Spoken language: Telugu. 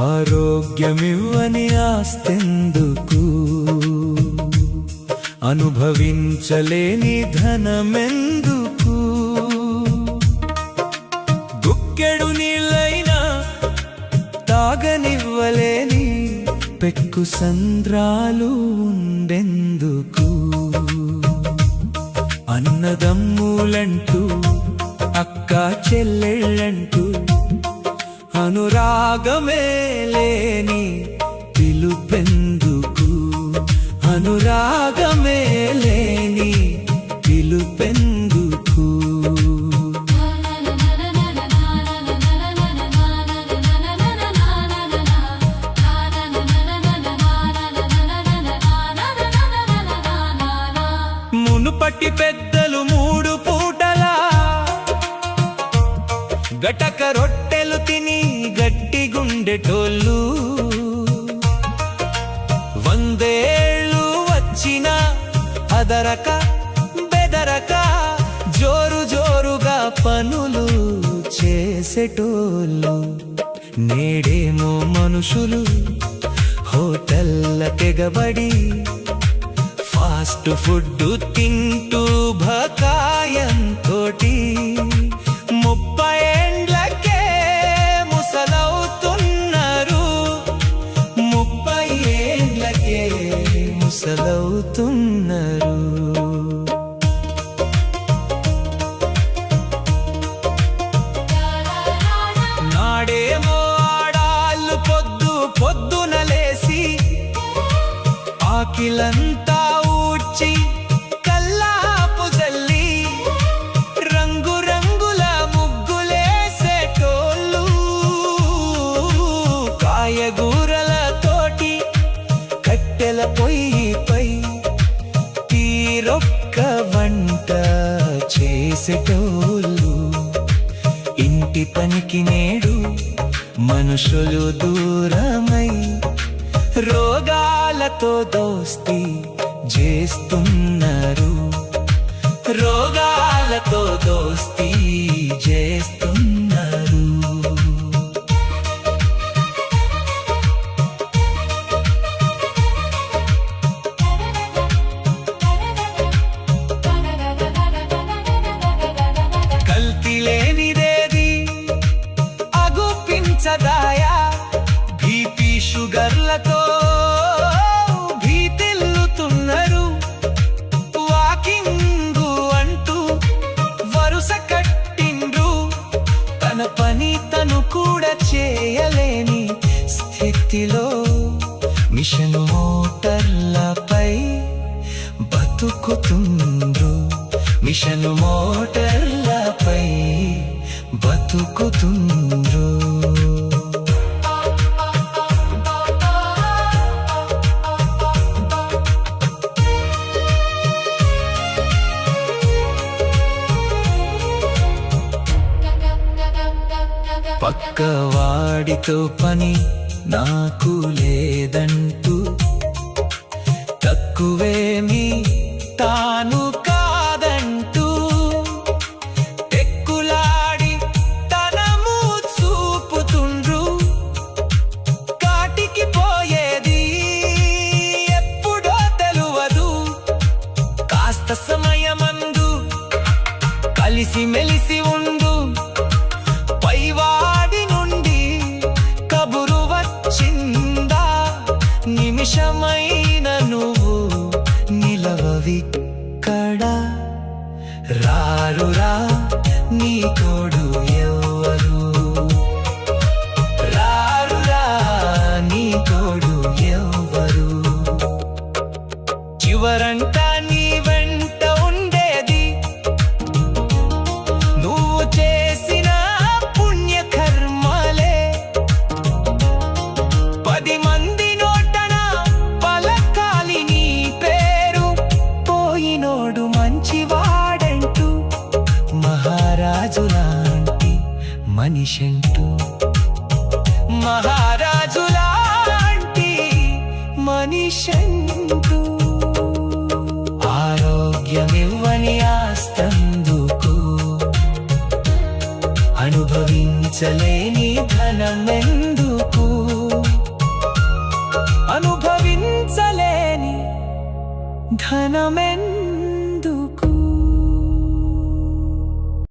ఆరోగ్యమివ్వని ఆస్తెందుకు, అనుభవించలేని ధనమెందుకు, గుక్కెడు నీళ్ళైనా తాగనివ్వలేని పెక్కు సంద్రాలు ఉండెందుకు, అన్నదమ్ములంటూ అక్క చెల్లెళ్ళంటూ అనురాగమే లేని పిలుపెందుకు, అనురాగమే లేని పిలుపెందుకు. మునుపటి పెద్దలు మూడు పూటలా గటక రొట్టెలు తిని గట్టి గుండెటోళ్ళు, 100 ఏళ్ళు వచ్చినా అదరక బెదరక జోరు జోరుగా పనులు చేసేటోళ్ళు. నేడేమో మనుషులు హోటల్ల తెగబడి ఫాస్ట్ ఫుడ్ తింటూ భకాయంతోటి 30 ఏండ్లకే ముసలవుతున్నారు, 30 ఏండ్లకే ముసలవుతున్నారు. నాడేమో ఆడాళ్ళు పొద్దున లేసి ఆకిలంతా ఊడ్చి కల్లాపు జల్లి రంగురంగుల ముగ్గులేసేటోళ్ళు, కాయగూరలతోటి కట్టెల పొయ్యిపై తీరొక్క వంట చేసేటోళ్ళు. ఇంటి పనికి నేడు మనుషులు దూరమై రోగాలతో దోస్తీ చేస్తున్నారు, రోగాలతో దోస్తీ చేస్తున్నారు. కల్తీ లేనిదేది అగుపించదాయా, బీపీ షుగర్లతో భీతిల్లుతున్నారు. వాకింగ్ అంటూ వరుస కట్టిండ్రు, తన పని తను కూడా చేయలేని స్థితిలో మిషన్ మోటార్లపై బతుకుతుండ్రు, మిషన్ మోటార్లపై బతుకుతుండ్రు. పక్కవాడితో పని నాకు లేదంటూ తక్కువేమి తాను కాదంటూ ఎక్కులాడి తనము చూపుతుండ్రు. కాటికి పోయేది ఎప్పుడో తెలువదు, కాస్త సమయమందు కలిసి మెలిసి ఉండు, పైవాడి నుండి కబురు వచ్చిందా, నిమిషమైన నువ్వు నిలవవిక్కడా, రారురా నీ తోడు ఎవ్వరు, రారురా నీ తోడు ఎవ్వరు. చివరంట నీ వెంట ఉండేది నువ్వు చేసిన పుణ్యకర్మ మనిషంటూ మహారాజులాంటి మనిషంటూ ఆరోగ్యమివ్వని ఆస్తందుకు అనుభవించలేని ధనమెందుకు అనుభవించలేని ధనమెందుకు